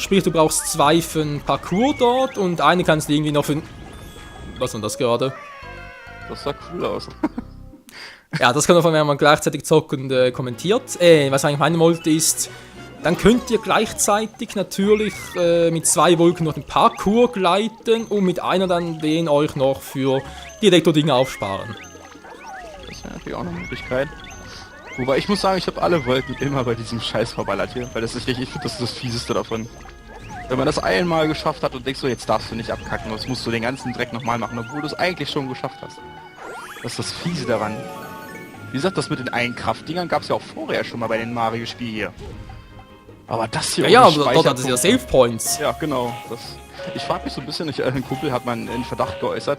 Sprich, du brauchst 2 für ein Parcours dort und eine kannst du irgendwie noch für... Was war das gerade? Das sah cool aus. Ja, das kann man, wenn man gleichzeitig zockt und kommentiert. Was ich eigentlich meinen wollte ist, dann könnt ihr gleichzeitig natürlich mit 2 Wolken noch den Parcours gleiten und mit einer dann den euch noch für die Elektro-Dinge aufsparen. Das ist ja natürlich auch eine Möglichkeit. Wobei ich muss sagen, ich habe alle Wolken immer bei diesem Scheiß verballert hier, weil das ist richtig, ich finde, das ist das Fieseste davon. Wenn man das einmal geschafft hat und denkst so, jetzt darfst du nicht abkacken, jetzt musst du den ganzen Dreck nochmal machen, obwohl du es eigentlich schon geschafft hast. Das ist das Fiese daran. Wie gesagt, das mit den Einkraftdingern gab es ja auch vorher schon mal bei den Mario-Spielen hier. Aber das hier... Ja, dort hat es ja Save Points. Ja, genau. Ich frage mich so ein bisschen, ein Kumpel hat mal einen Verdacht geäußert.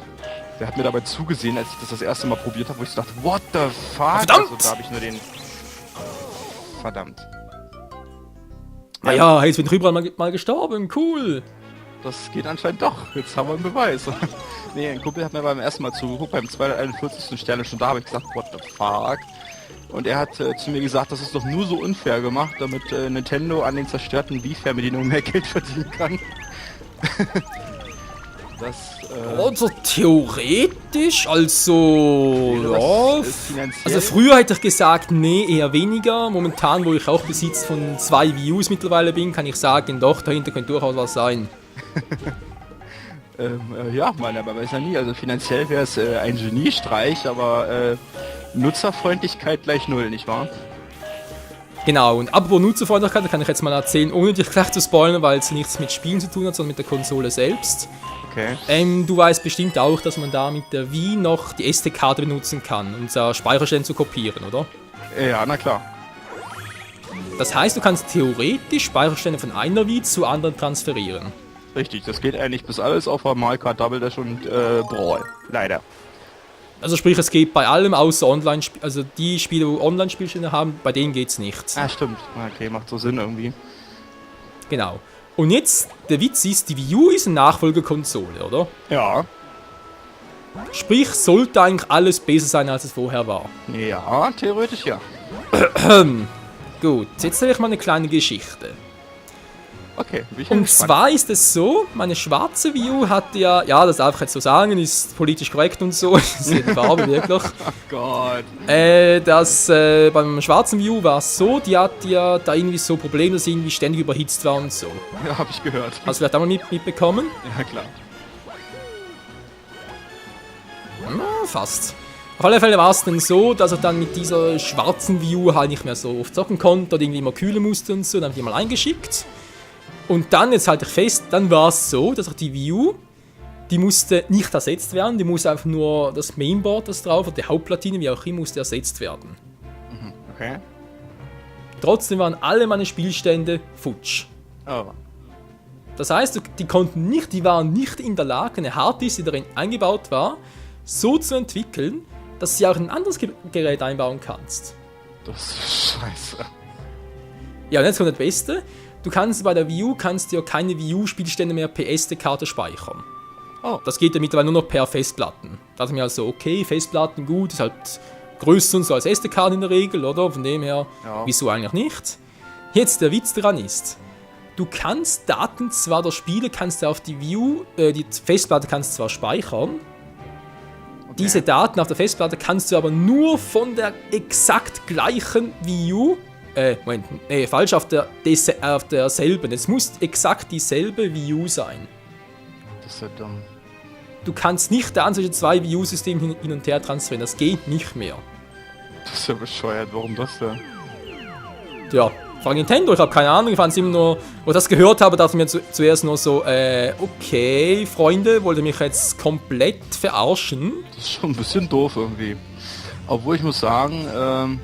Der hat mir dabei zugesehen, als ich das erste Mal probiert habe, wo ich so dachte, what the fuck? Verdammt! Also, da habe ich nur den... Verdammt. Naja, jetzt bin ich überall mal gestorben, cool. Das geht anscheinend doch. Jetzt haben wir einen Beweis. Nee, ein Kumpel hat mir beim ersten Mal zugeguckt, beim 241. Sterne schon da, habe ich gesagt, what the fuck? Und er hat zu mir gesagt, das ist doch nur so unfair gemacht, damit Nintendo an den zerstörten Wii-Fernbedienungen mehr Geld verdienen kann. Also theoretisch, also... Ja, also früher hätte ich gesagt, nee, eher weniger. Momentan, wo ich auch Besitz von 2 Wii U's mittlerweile bin, kann ich sagen, doch, dahinter könnte durchaus was sein. Ja, man weiß ja nie. Also finanziell wäre es ein Geniestreich, aber Nutzerfreundlichkeit gleich 0, nicht wahr? Genau, und apropos Nutzerfreundlichkeit, kann ich jetzt mal erzählen, ohne dich gleich zu spoilern, weil es nichts mit Spielen zu tun hat, sondern mit der Konsole selbst. Okay. Du weißt bestimmt auch, dass man da mit der Wii noch die SD-Karte benutzen kann, um Speicherstellen zu kopieren, oder? Ja, na klar. Das heißt, du kannst theoretisch Speicherstände von einer Wii zu anderen transferieren. Richtig, das geht eigentlich bis alles auf Mario Kart Double Dash und Brawl. Leider. Also sprich, es geht bei allem außer Online, also die Spiele, wo Online-Spielstände haben, bei denen geht's nicht. Ah, stimmt. Okay, macht so Sinn irgendwie. Genau. Und jetzt, der Witz ist, die Wii U ist eine Nachfolgerkonsole, oder? Ja. Sprich, sollte eigentlich alles besser sein, als es vorher war. Ja, theoretisch ja. Gut, jetzt erzähle ich mal eine kleine Geschichte. Okay, und zwar ist es so, meine schwarze Wii U hat ja, das darf ich jetzt so sagen, ist politisch korrekt und so, ist die Farbe wirklich. Oh Gott. Beim schwarzen Wii U war es so, die hat ja da irgendwie so Probleme, dass sie irgendwie ständig überhitzt war und so. Ja, hab ich gehört. Hast du vielleicht auch mal mitbekommen? Ja, klar. Fast. Auf alle Fälle war es dann so, dass er dann mit dieser schwarzen Wii U halt nicht mehr so oft zocken konnte oder irgendwie immer kühlen musste und so, dann habe ich die mal eingeschickt. Und dann, jetzt halte ich fest, dann war es so, dass auch die Wii U, die musste nicht ersetzt werden, die musste einfach nur das Mainboard, das drauf, oder die Hauptplatine, wie auch immer, musste ersetzt werden. Okay. Trotzdem waren alle meine Spielstände futsch. Oh. Das heißt, die waren nicht in der Lage, eine Harddisk, die darin eingebaut war, so zu entwickeln, dass sie auch ein anderes Gerät einbauen kannst. Das ist scheiße. Ja, und jetzt kommt das Beste. Du kannst bei der Wii U ja keine Wii U-Spielstände mehr per SD-Karte speichern. Oh. Das geht ja mittlerweile nur noch per Festplatten. Da dachte ich mir also, okay, Festplatten gut, ist halt größer und so als SD-Karte in der Regel, oder? Von dem her, ja. Wieso eigentlich nicht? Jetzt, der Witz daran ist, du kannst Daten zwar der Spiele, kannst du auf die Wii U, die Festplatte kannst du zwar speichern, okay. Diese Daten auf der Festplatte kannst du aber nur von der exakt gleichen Wii U falsch, auf derselben. Es muss exakt dieselbe Wii U sein. Das ist ja dumm. Du kannst nicht da zwischen 2 Wii U-Systemen hin und her transferieren. Das geht nicht mehr. Das ist ja bescheuert. Warum das denn? Ja, von Nintendo, ich habe keine Ahnung. Ich fand es immer nur, wo ich das gehört habe, dachte ich mir zuerst nur so, okay, Freunde, wollt ihr mich jetzt komplett verarschen? Das ist schon ein bisschen doof irgendwie. Obwohl ich muss sagen,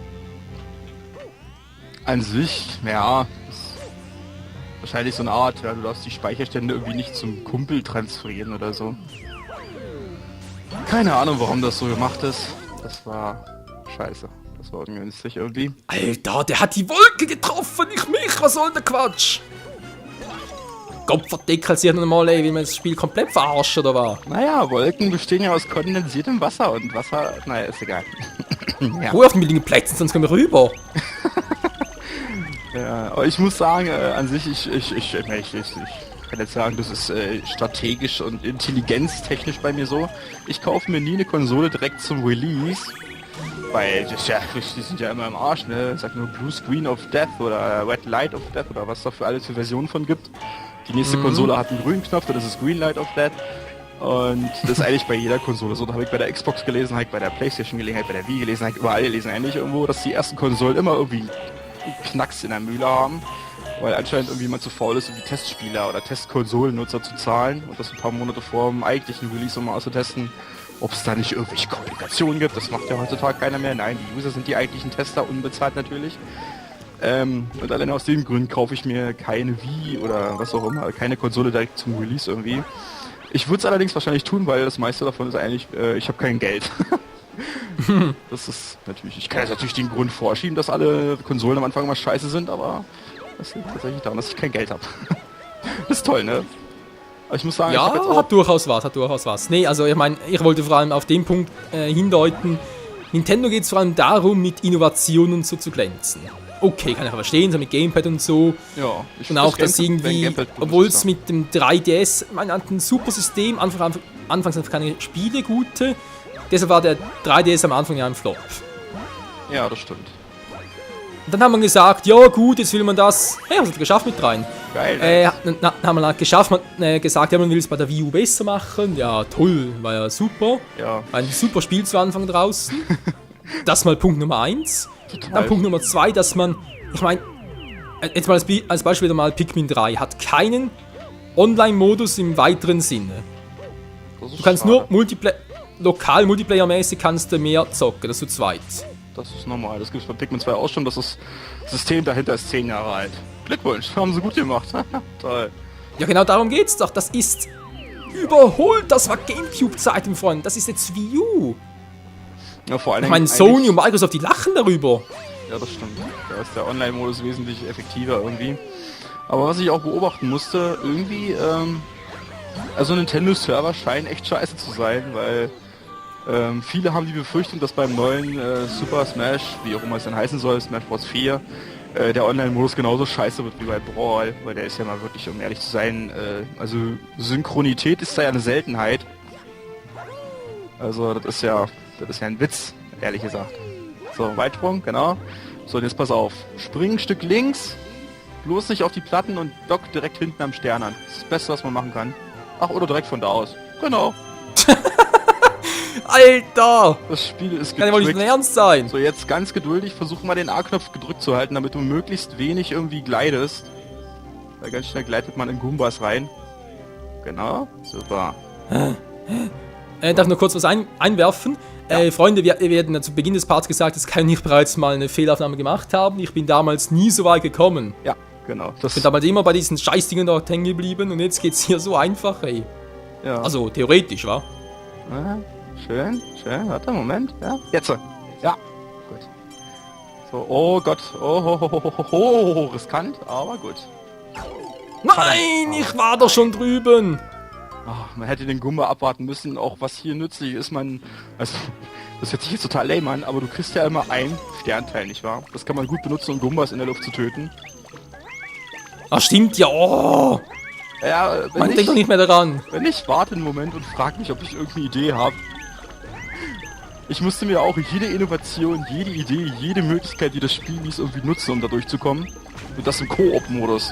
an sich, ja, ist wahrscheinlich so eine Art, ja, du darfst die Speicherstände irgendwie nicht zum Kumpel transferieren oder so. Keine Ahnung, warum das so gemacht ist. Das war scheiße. Das war ungünstig irgendwie. Alter, der hat die Wolke getroffen, nicht mich. Was soll der Quatsch? Gott verdeckelt sich nochmal, ey, wie man das Spiel komplett verarscht, oder was? Naja, Wolken bestehen ja aus kondensiertem Wasser und Wasser, naja, ist egal. Ja. Ruhe auf den billigen Plätzen, sonst kommen wir rüber. Ja, aber ich muss sagen, an sich, ich kann jetzt sagen, das ist strategisch und intelligenztechnisch bei mir so. Ich kaufe mir nie eine Konsole direkt zum Release, weil die sind ja immer im Arsch, ne? Sag nur Blue Screen of Death oder Red Light of Death oder was da für alles für Versionen von gibt. Die nächste Konsole hat einen grünen Knopf, das ist Green Light of Death. Und das ist eigentlich bei jeder Konsole so. Da habe ich bei der Xbox gelesen, habe ich bei der Playstation gelesen, bei der Wii gelesen, habe ich überall gelesen eigentlich irgendwo, dass die ersten Konsolen immer irgendwie Knacks in der Mühle haben, weil anscheinend irgendwie man zu faul ist, um die Testspieler oder Testkonsolennutzer zu zahlen und das ein paar Monate vor dem eigentlichen Release, um mal auszutesten, ob es da nicht irgendwelche Kommunikationen gibt. Das macht ja heutzutage keiner mehr. Nein, die User sind die eigentlichen Tester, unbezahlt natürlich. Und allein aus dem Grund kaufe ich mir keine Wii oder was auch immer, keine Konsole direkt zum Release irgendwie. Ich würde es allerdings wahrscheinlich tun, weil das meiste davon ist eigentlich, ich habe kein Geld. Das ist natürlich, ich kann jetzt natürlich den Grund vorschieben, dass alle Konsolen am Anfang immer scheiße sind, aber das liegt tatsächlich daran, dass ich kein Geld habe. Das ist toll, ne? Aber ich muss sagen, ja, ich jetzt auch hat durchaus was. Nee, also ich meine, ich wollte vor allem auf den Punkt hindeuten, Nintendo geht es vor allem darum, mit Innovationen so zu glänzen. Okay, kann ich verstehen, so mit Gamepad und so. Ja, und auch, dass irgendwie, obwohl es mit dem 3DS, man hat ein super System, anfangs einfach keine Spiele gute, deshalb war der 3DS am Anfang ja ein Flop. Ja, das stimmt. Und dann haben wir gesagt, ja gut, jetzt will man das, hey, was hat er geschafft mit rein? Geil. Dann haben wir geschafft, gesagt, ja, man will es bei der Wii U besser machen, ja toll, war ja super. Ja. Ein super Spiel zu Anfang draußen. Das mal Punkt Nummer 1. Dann Punkt Nummer 2, dass man, ich meine, jetzt mal als Beispiel wieder mal Pikmin 3, hat keinen Online-Modus im weiteren Sinne. Du kannst nur lokal Multiplayer-mäßig kannst du mehr zocken, das ist zu zweit. Das ist normal, das gibt es bei Pikmin 2 auch schon, das System dahinter ist 10 Jahre alt. Glückwunsch, haben sie gut gemacht. Toll. Ja genau darum geht's doch, das ist überholt, das war Gamecube-Zeit im Freund, das ist jetzt Wii U. Ja, vor allem. Ich meine, Sony und Microsoft, die lachen darüber. Ja, das stimmt. Da ist der Online-Modus wesentlich effektiver irgendwie. Aber was ich auch beobachten musste, irgendwie, also Nintendo-Server scheinen echt scheiße zu sein, weil viele haben die Befürchtung, dass beim neuen Super Smash, wie auch immer es dann heißen soll, Smash Bros. 4, der Online-Modus genauso scheiße wird wie bei Brawl, weil der ist ja mal wirklich, um ehrlich zu sein, also Synchronität ist da ja eine Seltenheit. Also das ist ja ein Witz, ehrlich gesagt. So, Weitsprung, genau. So, und jetzt pass auf. Spring ein Stück links, bloß nicht auf die Platten und dock direkt hinten am Stern an. Das ist das Beste, was man machen kann. Ach, oder direkt von da aus. Genau. Alter! Das Spiel ist kann ja wohl nicht ernst sein. So, jetzt ganz geduldig, versuch mal den A-Knopf gedrückt zu halten, damit du möglichst wenig irgendwie glidest. Weil ganz schnell gleitet man in Goombas rein. Genau, super. Darf ich noch kurz was einwerfen? Ja. Freunde, wir werden zu Beginn des Parts gesagt, es kann nicht bereits mal eine Fehlaufnahme gemacht haben. Ich bin damals nie so weit gekommen. Ja, genau. Ich bin damals immer bei diesen Scheißdingen dort hängen geblieben und jetzt geht's hier so einfach, ey. Ja. Also, theoretisch, wa? Schön. Warte, Moment. Ja, jetzt. Ja, gut. So, oh Gott. Oh, riskant, aber gut. Nein, ich war doch schon drüben. Ach, man hätte den Gumba abwarten müssen, auch was hier nützlich ist, also, das hört sich jetzt total lame an, aber du kriegst ja immer ein Sternteil, nicht wahr? Das kann man gut benutzen, um Gumbas in der Luft zu töten. Ach, stimmt ja, oh! Ja, man denkt doch nicht mehr daran. Wenn ich warte einen Moment und frag mich, ob ich irgendeine Idee habe. Ich musste mir auch jede Innovation, jede Idee, jede Möglichkeit, die das Spiel ließ, irgendwie nutzen, um da durchzukommen. Und das im Koop-Modus.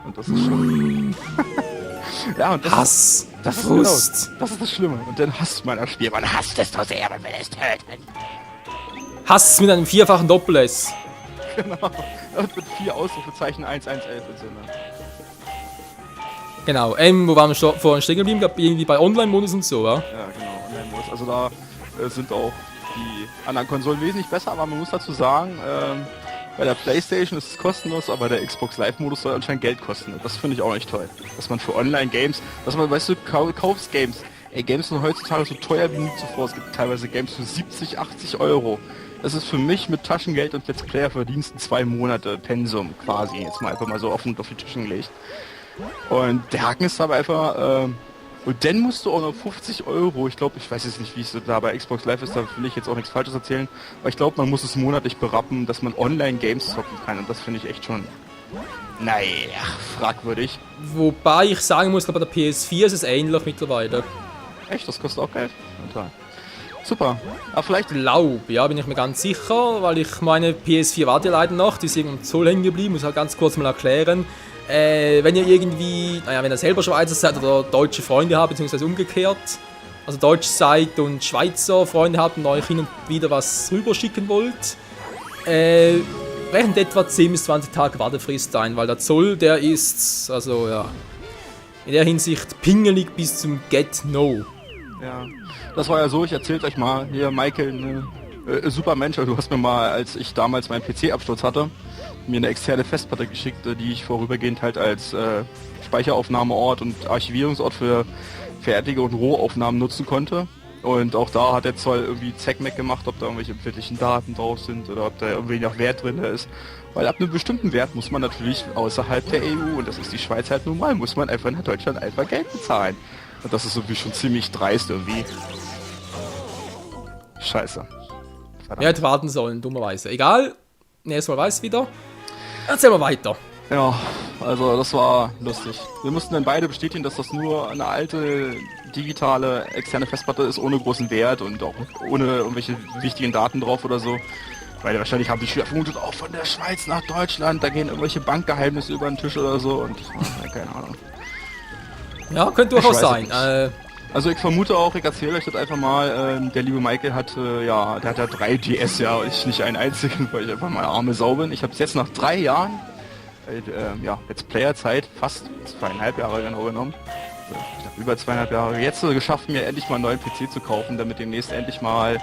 Und das ist schlimm. Ja, und das Frust. Genau, das ist das Schlimme. Und dann hasst man das Spiel. Man hasst es so sehr, man will es töten. Hass mit einem vierfachen Doppel-S. Genau. Und mit 4 Ausrufezeichen 1111 und so. Ne? Genau. Wo waren wir vorhin stehen geblieben? Irgendwie bei Online-Modus und so, ja? Ja, genau. Online-Modus. Also da sind auch die anderen Konsolen wesentlich besser, aber man muss dazu sagen, bei der Playstation ist es kostenlos, aber der Xbox Live-Modus soll anscheinend Geld kosten. Das finde ich auch nicht toll. Dass man für Online-Games, dass man, weißt du, kaufst Games. Ey, Games sind heutzutage so teuer wie nie zuvor. Es gibt teilweise Games für 70, 80 Euro. Das ist für mich mit Taschengeld und Let's Player-Verdiensten 2 Monate Pensum quasi. Jetzt mal einfach mal so offen auf die Taschen gelegt. Und der Haken ist aber einfach, Und dann musst du auch noch 50 Euro, ich glaube, ich weiß jetzt nicht, wie es da bei Xbox Live ist, da will ich jetzt auch nichts Falsches erzählen, aber ich glaube, man muss es monatlich berappen, dass man Online-Games zocken kann und das finde ich echt schon, naja, fragwürdig. Wobei ich sagen muss, bei der PS4 ist es ähnlich mittlerweile. Echt? Das kostet auch Geld? Total. Super. Aber vielleicht... Ja, bin ich mir ganz sicher, weil ich meine PS4 warte leider noch, die ist irgendwann so hängen geblieben, muss halt ganz kurz mal erklären. Wenn ihr irgendwie, wenn ihr selber Schweizer seid oder deutsche Freunde habt, beziehungsweise umgekehrt, also deutsch seid und Schweizer Freunde habt und euch hin und wieder was rüberschicken wollt, rechnet etwa 10 bis 20 Tage Wartefrist ein, weil der Zoll, der ist, also ja, in der Hinsicht pingelig bis zum Get-No. Ja, das war ja so, ich erzähl's euch mal, hier Michael, super Mensch, du hast mir mal, als ich damals meinen PC-Absturz hatte, mir eine externe Festplatte geschickt, die ich vorübergehend halt als Speicheraufnahmeort und Archivierungsort für fertige und Rohaufnahmen nutzen konnte. Und auch da hat der Zoll irgendwie Checkmack gemacht, ob da irgendwelche empfindlichen Daten drauf sind oder ob da irgendwie noch Wert drin ist. Weil ab einem bestimmten Wert muss man natürlich außerhalb der EU, und das ist die Schweiz halt nun mal, muss man einfach nach Deutschland einfach Geld bezahlen. Und das ist irgendwie schon ziemlich dreist irgendwie. Scheiße. Verdammt. Er hätte warten sollen, dummerweise. Egal, nächstes Mal weiß wieder. Erzähl mal weiter. Ja, also das war lustig. Wir mussten dann beide bestätigen, dass das nur eine alte, digitale, externe Festplatte ist, ohne großen Wert und auch ohne irgendwelche wichtigen Daten drauf oder so. Weil wahrscheinlich haben die Schüler vermutet, auch von der Schweiz nach Deutschland, da gehen irgendwelche Bankgeheimnisse über den Tisch oder so und keine Ahnung. Ja, könnte durchaus sein. Also ich vermute auch, ich erzähle euch das einfach mal, der liebe Michael hat, der hat ja 3 DS, ja, und ich nicht einen einzigen, weil ich einfach mal arme Sau bin. Ich habe es jetzt nach 3 Jahren, Let's Player-Zeit, fast 2,5 Jahre genau genommen, über 2,5 Jahre, jetzt geschafft, mir endlich mal einen neuen PC zu kaufen, damit demnächst endlich mal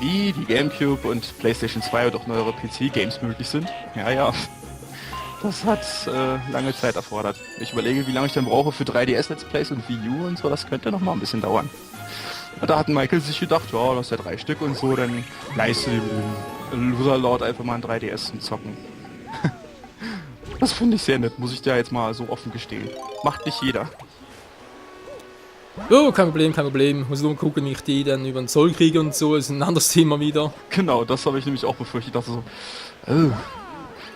die Gamecube und PlayStation 2 und auch neuere PC-Games möglich sind. Ja. Das hat lange Zeit erfordert. Ich überlege, wie lange ich dann brauche für 3DS Let's Plays und Wii U und so, das könnte noch mal ein bisschen dauern. Und da hat Michael sich gedacht, ja, das ist ja 3 Stück und so, dann leiste dem Loser Lord einfach mal ein 3DS zum Zocken. Das finde ich sehr nett, muss ich da jetzt mal so offen gestehen. Macht nicht jeder. Oh, kein Problem. Muss nur gucken, wie ich die dann über den Zoll kriege und so, ist ein anderes Thema wieder. Genau, das habe ich nämlich auch befürchtet. Ich dachte so, oh.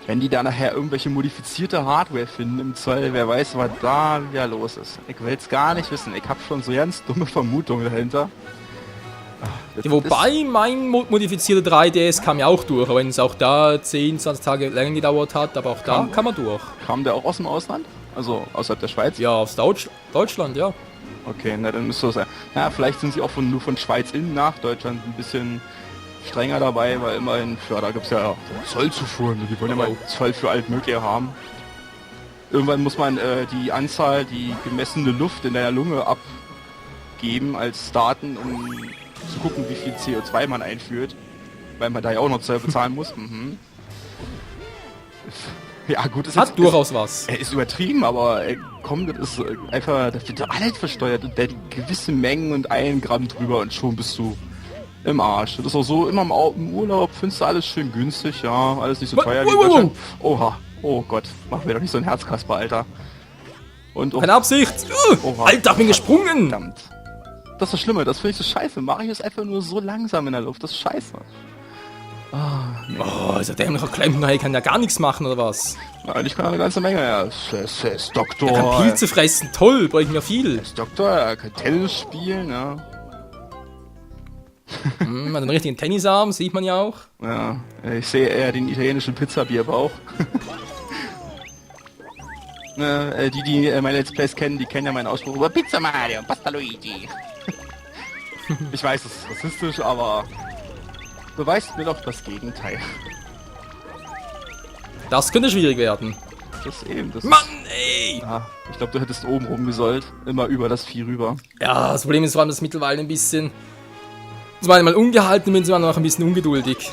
Wenn die da nachher irgendwelche modifizierte Hardware finden im Zoll, wer weiß, was da wieder los ist. Ich will es gar nicht wissen. Ich habe schon so ganz dumme Vermutungen dahinter. Wobei mein modifizierter 3DS kam ja auch durch, auch wenn es auch da 10, 20 Tage länger gedauert hat, aber auch da kam er durch. Kam der auch aus dem Ausland? Also außerhalb der Schweiz? Ja, aus Deutschland, ja. Okay, na dann müsste das sein. Ja, vielleicht sind sie auch nur von Schweiz in nach Deutschland ein bisschen strenger dabei, weil immerhin, da gibt es ja Zollzufuhren, die wollen ja mal Zoll für alles Mögliche haben. Irgendwann muss man die gemessene Luft in der Lunge abgeben als Daten, um zu gucken, wie viel CO2 man einführt, weil man da ja auch noch Zoll bezahlen muss. Mhm. Ja gut, es hat durchaus was. Er ist übertrieben, aber komm, das ist einfach, das wird alles versteuert und die gewisse Mengen und 1 Gramm drüber und schon bist du im Arsch. Das ist auch so, immer im Urlaub findest du alles schön günstig, ja, alles nicht so teuer wie in Deutschland. Oha, oh Gott, mach mir doch nicht so ein Herzkasper, Alter. Und keine Absicht! Oha, Alter, bin gesprungen! Verdammt. Das ist das Schlimme, das finde ich so scheiße. Mario ist einfach nur so langsam in der Luft, das ist scheiße. Nee. Oh, also der Klempner kann ja gar nichts machen, oder was? Nein, ich kann eine ganze Menge, ja. Es ist Doktor. Er kann Pilze fressen, toll, bringt mir viel. Er ist Doktor, er kann Tennis spielen, ja. Hat einen richtigen Tennisarm, sieht man ja auch. Ja, ich sehe eher den italienischen Pizzabierbauch. Die meine Let's Plays kennen, die kennen ja meinen Ausspruch über Pizza Mario, Pasta Luigi. Ich weiß, das ist rassistisch, aber beweist mir doch das Gegenteil. Das könnte schwierig werden. Das Mann, ey! Ja, ich glaube, du hättest oben rumgesollt, immer über das Vieh rüber. Ja, das Problem ist vor allem, dass mittlerweile ein bisschen... Das war einmal ungehalten, bin sogar noch ein bisschen ungeduldig.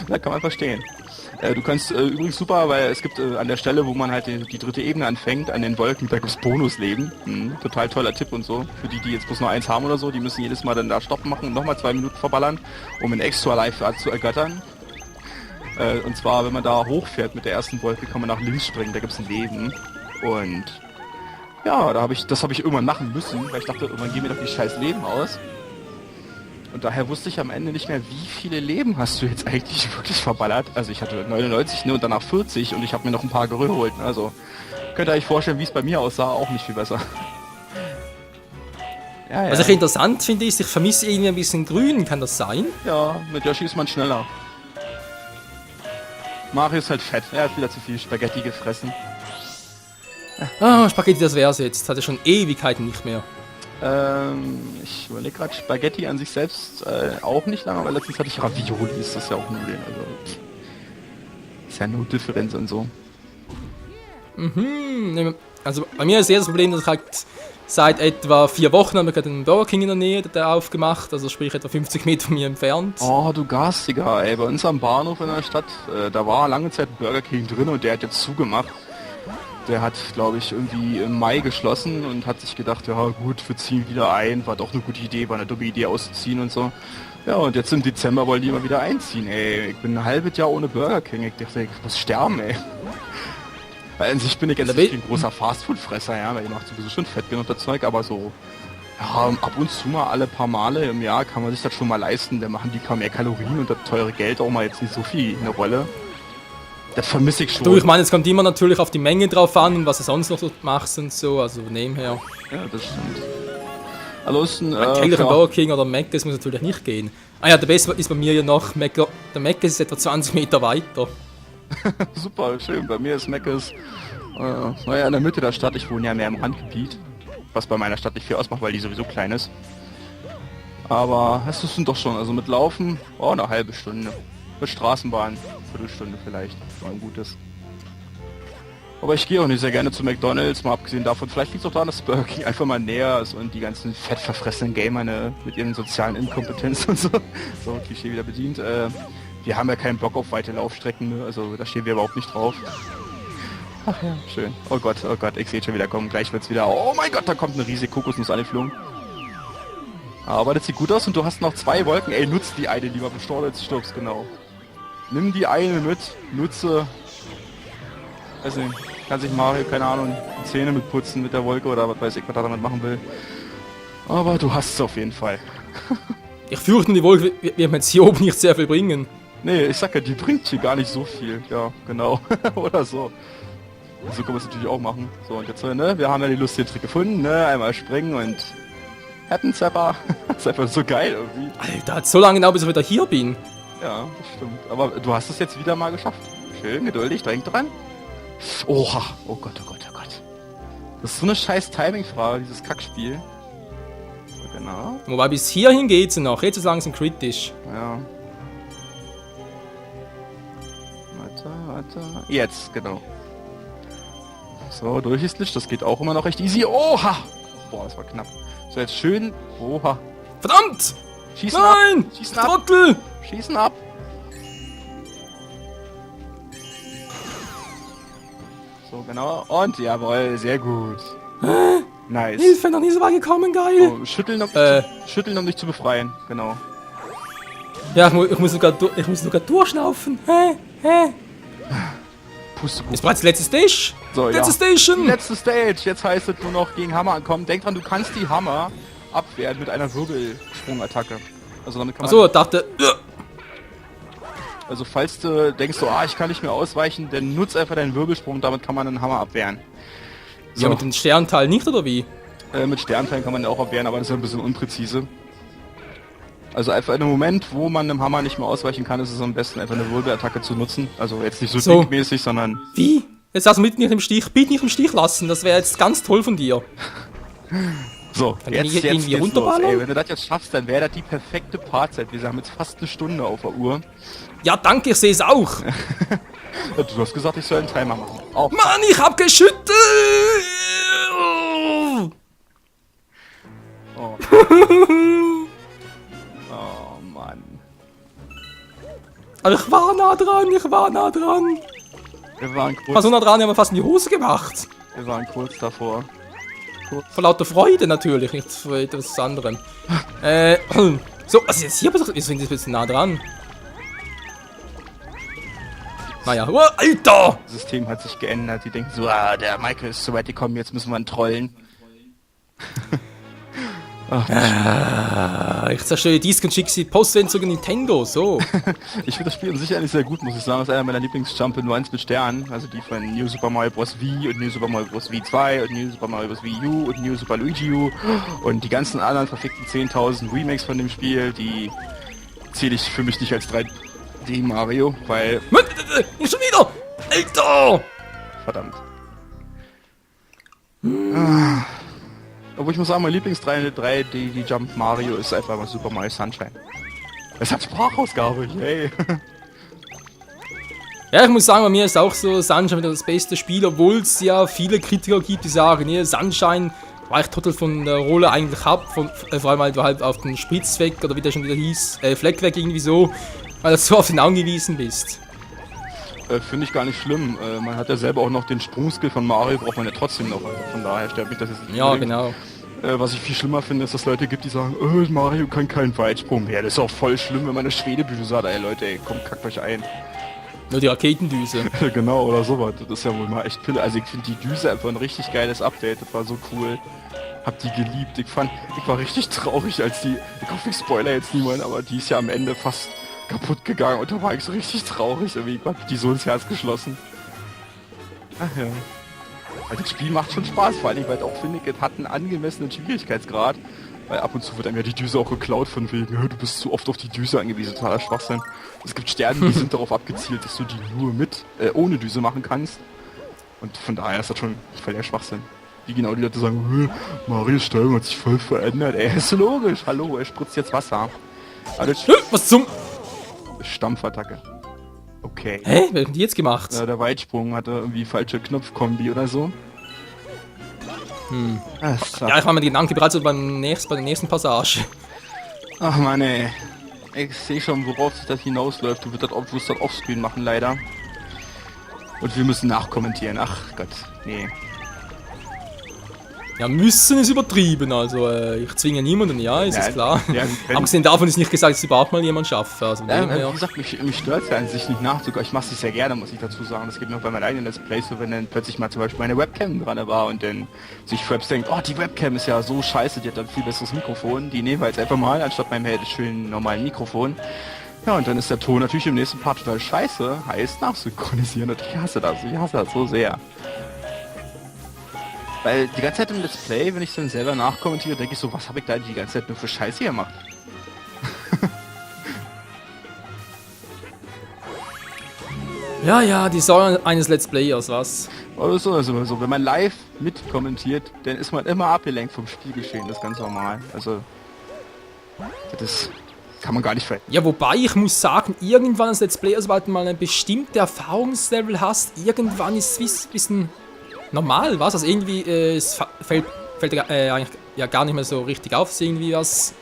Da kann man verstehen. Du kannst übrigens super, weil es gibt an der Stelle, wo man halt die 3. Ebene anfängt, an den Wolken, da gibt's Bonusleben. Total toller Tipp und so. Für die jetzt bloß nur 1 haben oder so, die müssen jedes Mal dann da Stopp machen und nochmal 2 Minuten verballern, um ein Extra Life zu ergattern. Und zwar, wenn man da hochfährt mit der ersten Wolke, kann man nach links springen, da gibt's ein Leben. Und Ja, das habe ich irgendwann machen müssen, weil ich dachte, irgendwann gehen mir doch die scheiß Leben aus. Und daher wusste ich am Ende nicht mehr, wie viele Leben hast du jetzt eigentlich wirklich verballert. Also ich hatte 99, ne, und danach 40 und ich habe mir noch ein paar geholt. Ne? Also könnt ihr euch vorstellen, wie es bei mir aussah, auch nicht viel besser. Ja. Was ich interessant finde, ist, ich vermisse irgendwie ein bisschen Grün, kann das sein? Ja, mit Yoshi ist man schneller. Mario ist halt fett, er hat wieder zu viel Spaghetti gefressen. Ah, Spaghetti, das wär's jetzt. Hatte schon Ewigkeiten nicht mehr. Ich überlege gerade, Spaghetti an sich selbst auch nicht lange, aber letztens hatte ich Ravioli, ist das ja auch Nudeln, also ist ja nur Differenz und so. Also bei mir ist eher das Problem, dass ich halt seit etwa 4 Wochen haben wir gerade einen Burger King in der Nähe der aufgemacht, also sprich etwa 50 Meter von mir entfernt. Oh, du Garstiger, ey, bei uns am Bahnhof in der Stadt, da war lange Zeit ein Burger King drin und der hat jetzt zugemacht. Der hat, glaube ich, irgendwie im Mai geschlossen und hat sich gedacht, ja gut, wir ziehen wieder ein, war doch eine gute Idee, war eine dumme Idee auszuziehen und so. Ja, und jetzt im Dezember wollen die mal wieder einziehen, ey. Ich bin ein halbes Jahr ohne Burger King, ich dachte, ich muss sterben, ey. Weil an sich bin ich jetzt nicht ein großer Fastfood-Fresser, ja, weil ihr macht sowieso schon fett genug das Zeug, aber so, ja, ab und zu mal alle paar Male im Jahr kann man sich das schon mal leisten, da machen die kaum mehr Kalorien und das teure Geld auch mal jetzt nicht so viel eine Rolle. Das vermisse ich schon. Du, ich meine, es kommt immer natürlich auf die Menge drauf an und was du sonst noch so machst und so, also von dem her. Ja, das stimmt. Ansonsten, Täglich ein Burger King oder Mc's muss natürlich nicht gehen. Ah ja, der beste ist bei mir ja noch, der Mc's ist etwa 20 Meter weiter. Super, schön. Bei mir ist Mc's, naja, in der Mitte der Stadt. Ich wohne ja mehr im Randgebiet, was bei meiner Stadt nicht viel ausmacht, weil die sowieso klein ist. Aber es sind doch schon, also mit Laufen, eine halbe Stunde. Mit Straßenbahn, Viertelstunde vielleicht, war ein gutes. Aber ich gehe auch nicht sehr gerne zu McDonald's, mal abgesehen davon. Vielleicht liegt es auch daran, dass Burger King einfach mal näher ist und die ganzen fettverfressenen Gamer mit ihren sozialen Inkompetenz und so, so Klischee wieder bedient. Wir haben ja keinen Bock auf weite Laufstrecken, ne? Also da stehen wir überhaupt nicht drauf. Ach ja, schön. Oh Gott, ich sehe schon wieder kommen. Gleich wird's wieder. Oh mein Gott, da kommt eine riesige Kokosnuss angeflogen. Aber das sieht gut aus und du hast noch 2 Wolken. Ey, nutz die eine lieber, bevor du jetzt stirbst, genau. Nimm die eine mit, nutze. Weiß nicht, kann sich Mario, keine Ahnung, die Zähne mit putzen mit der Wolke oder was weiß ich, was er damit machen will. Aber du hast es auf jeden Fall. Ich fürchte, die Wolke wird mir jetzt hier oben nicht sehr viel bringen. Nee, ich sag ja, die bringt hier gar nicht so viel. Ja, genau. Oder so. So kann man es natürlich auch machen. So, und jetzt, ne, wir haben ja die lustigen Trick gefunden, ne, einmal springen und Happen Zapper. Das ist einfach so geil irgendwie. Alter, hat so lange genau, bis ich wieder hier bin. Ja, das stimmt. Aber du hast es jetzt wieder mal geschafft. Schön, geduldig, denk dran. Oha, oh Gott, oh Gott, oh Gott. Das ist so eine scheiß Timing-Frage, dieses Kackspiel. Genau. Wobei bis hierhin geht's noch, jetzt ist langsam kritisch. Ja. Warte. Jetzt, genau. So, durch ist Licht, das geht auch immer noch recht easy. Oha! Boah, das war knapp. So, jetzt schön. Oha. Verdammt! Schießen Nein! ab! Schießen ab! Trottel! Schießen ab! So, genau. Und jawohl, sehr gut. Nice. Hilfe, noch nie so weit gekommen, geil! So, schütteln, um dich zu befreien. Genau. Ja, ich muss sogar durchschnaufen. Pustekuchen. Ist bereits die letzte Stage? So, letzte ja. Station! Die letzte Stage. Jetzt heißt es nur noch gegen Hammer ankommen. Denk dran, du kannst die Hammer abwehren mit einer Wirbelsprungattacke. Also damit kann man... Achso, dachte... Also falls du denkst, so, ich kann nicht mehr ausweichen, dann nutz einfach deinen Wirbelsprung, damit kann man einen Hammer abwehren. So. Ja, mit dem Sternteil nicht, oder wie? Mit Sternteilen kann man auch abwehren, aber das ist ein bisschen unpräzise. Also einfach in einem Moment, wo man einem Hammer nicht mehr ausweichen kann, ist es am besten, einfach eine Wirbelattacke zu nutzen. Also jetzt nicht so dickmäßig, sondern... Wie? Jetzt hast du mit nicht im Stich, bitte nicht im Stich lassen, das wäre jetzt ganz toll von dir. So, kann jetzt irgendwie geht's los. Ey, wenn du das jetzt schaffst, dann wäre das die perfekte Partzeit. Wir haben jetzt fast eine Stunde auf der Uhr. Ja, danke, ich sehe es auch. Du hast gesagt, ich soll einen Timer machen. Oh. Mann, ich hab geschüttelt! Oh. Oh Mann. Aber ich war nah dran. Wir waren Ich war so nah dran, ich hab mir fast in die Hose gemacht. Wir waren kurz davor. Vor lauter Freude natürlich, nicht für etwas anderem. So, also jetzt hier wir sind ein bisschen nah dran. Naja, oh, Alter! Das System hat sich geändert. Die denken so, der Michael ist so weit gekommen, jetzt müssen wir ihn trollen. Ich zerstöre Disc und schicke sie Postwend zu Nintendo, so. Ich finde das Spiel an sich eigentlich sehr gut, muss ich sagen. Das ist einer meiner Lieblings-Jump-and-Runs mit Sternen. Also die von New Super Mario Bros. Wii und New Super Mario Bros. Wii 2 und New Super Mario Bros. Wii U und New Super Luigi U und die ganzen anderen verfickten 10.000 Remakes von dem Spiel, die zähle ich für mich nicht als 3D Mario, weil... Nicht schon wieder! Alter! Verdammt. Obwohl ich muss sagen, mein Lieblings-3D Jump Mario ist einfach mal Super Mario Sunshine. Es hat Sprachausgabe, yay! Ja, ich muss sagen, bei mir ist auch so Sunshine wieder das beste Spiel, obwohl es ja viele Kritiker gibt, die sagen, nee, Sunshine weicht total von der Rolle eigentlich ab, vor allem weil du halt auf den Spritz weg, oder wie der schon wieder hieß, Fleck weg irgendwie so, weil du so auf ihn angewiesen bist. Finde ich gar nicht schlimm. Man hat ja selber auch noch den Sprungskill von Mario, braucht man ja trotzdem noch. Von daher stört mich das jetzt nicht. Ja, genau. Was ich viel schlimmer finde, ist, dass es Leute gibt, die sagen, Mario kann keinen Weitsprung. Ja, das ist auch voll schlimm, wenn man eine Schwededüse hat. Ey Leute, ey, komm, kackt euch ein. Nur die Raketendüse. Genau, oder sowas. Das ist ja wohl mal echt Pille. Also ich finde die Düse einfach ein richtig geiles Update. Das war so cool. Hab die geliebt. Ich war richtig traurig, als die... Ich hoffe, ich spoiler jetzt niemanden, aber die ist ja am Ende fast kaputt gegangen und da war ich so richtig traurig. Irgendwie hab ich die so ins Herz geschlossen. Ach ja. Weil das Spiel macht schon Spaß, vor allem, weil ich auch finde, es hat einen angemessenen Schwierigkeitsgrad. Weil ab und zu wird einem ja die Düse auch geklaut von wegen, du bist zu oft auf die Düse angewiesen, totaler Schwachsinn. Es gibt Sterne, die sind darauf abgezielt, dass du die nur ohne Düse machen kannst. Und von daher ist das schon voll der Schwachsinn. Wie genau die Leute sagen, Marios Steuerung hat sich voll verändert. Ey, ist logisch, hallo, er spritzt jetzt Wasser. Was zum... Stampfattacke. Okay. Hä? Wer hat die jetzt gemacht? Der Weitsprung hatte irgendwie falsche Knopfkombi oder so. Ja, ich war mir die Gedanken bereits so bei der nächsten Passage. Ach Mann, ey. Ich sehe schon, worauf sich das hinausläuft. Du wirst das offscreen machen, leider. Und wir müssen nachkommentieren. Ach Gott, nee. Ja, müssen ist übertrieben, also ich zwinge niemanden, ja, ist klar. Ja, abgesehen davon ist nicht gesagt, dass überhaupt mal jemand schafft. Also wie gesagt, mich stört es ja an sich nicht nach, sogar ich mache es sehr gerne, muss ich dazu sagen. Das geht mir auch bei meinen eigenen Let's Plays so, wenn dann plötzlich mal zum Beispiel meine Webcam dran war und dann sich Fraps denkt, oh, die Webcam ist ja so scheiße, die hat dann viel besseres Mikrofon, die nehmen wir jetzt einfach mal, anstatt meinem schönen normalen Mikrofon. Ja, und dann ist der Ton natürlich im nächsten Part total scheiße, heißt nachsynchronisieren und ich hasse das so sehr. Weil die ganze Zeit im Let's Play, wenn ich dann selber nachkommentiere, denke ich so, was habe ich da die ganze Zeit nur für Scheiße gemacht? Ja, die Sorge eines Let's Players, was? Also, wenn man live mitkommentiert, dann ist man immer abgelenkt vom Spielgeschehen, das ist ganz normal. Also, das kann man gar nicht verhindern. Ja, wobei ich muss sagen, irgendwann als Let's Player, sobald du mal ein bestimmtes Erfahrungslevel hast, irgendwann ist es ein bisschen normal, was? Also irgendwie, es fällt eigentlich ja gar nicht mehr so richtig auf, dass irgendwie was,